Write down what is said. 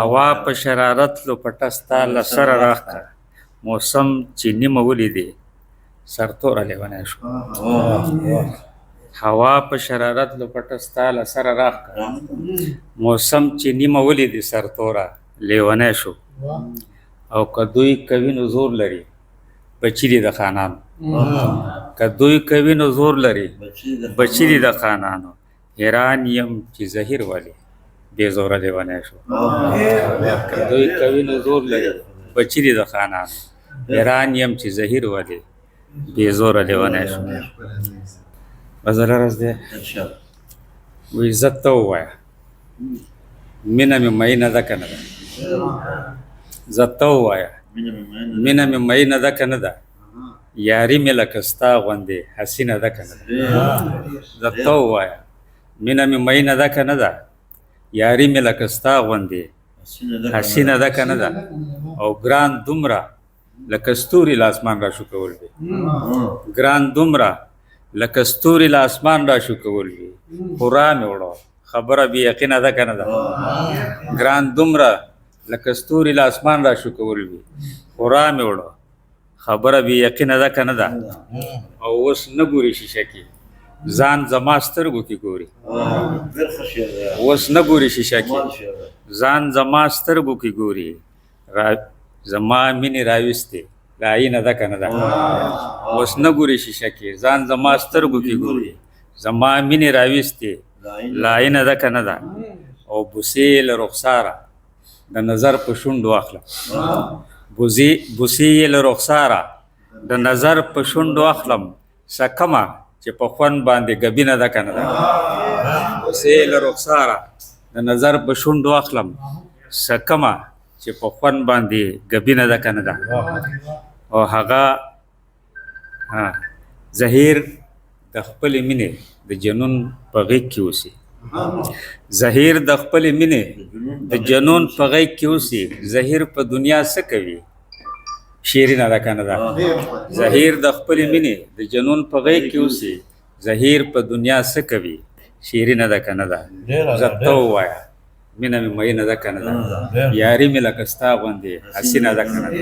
هوا په شرارت لپټه ستا له سره راښکه موسم چې نیمه ولیدې سرتوره لیونی شو هوا په شرارت لپټه ستا له سره راښکه موسم چې نیمه ولیدې سرتوره لیونی شو او که دوی کوي نو زور لري بچي دي د خانانو که دوی کوي نو زور لري بچي دي د خانانو حیران یم چې زهیر ولې بې زوره لیونی شو که دوی کوي نو زور لري بچي دي د خانانو حیران یم چې زهیر ولې بې زوره لیونی شو بزره رز دی وایي عزت ته ووایه مینه مې مینه ده که نه ده عزت ته ووایه مینه مې مینه ده که نه ده یاري مې لکه ستا غوندې حسینه ده که نه ده عزت ته ووایه مینه مې مینه ده که نه ده یاري مې لکه ستا غوندې حسینه ده که نه ده او ګران دومره لکه ستوري له اسمان را شو کول وي ګران دومره لکه ستوري له اسمان را شو کول وي خورا مې وړه خبره بې یقینه ده که نه ده ګران دومره لکه ستوري له اسمان را شو کول وي خورا مې وړه خبره بې یقینه ده که نه ده او اوس نه ګوري شیشه کې ځان زما سترګو کې ګوري اوس نه ګوري شیشه کې ځان زما سترګو کې ګوري زما مینې راویستې لایینه ده که نه ده اوس نه ګوري شیشه کې ځان زما سترګو کې ګوري زما مینې راویستې لایینه ده که نه ده او بوسې له رخساره د نظر په شونډو اخلم بوسې یې له رخساره د نظر په شونډو اخلم سکمه چې په خوند باندې ګبینه ده که نه ده بوسې له رخساره د نظر په شونډو اخلم سکمه چې په خوند باندې ګبینه ده که نه ده او هغه زهیر د خپلې مینې د جنون په غېږ کې اوسي زهیر د خپلې مینې د جنون په غېږ کې اوسي زهیر په دنیا څه کوي شیرینه ده که نه ده زهیر د خپلې مینې د جنون په غېږ کې اوسي زهیر په دنیا څه کوي شیرینه ده که نه ده عزت ته ووایه مینه مې مینه ده که نه ده یاري مې لکه ستا غوندې حسینه ده که نه ده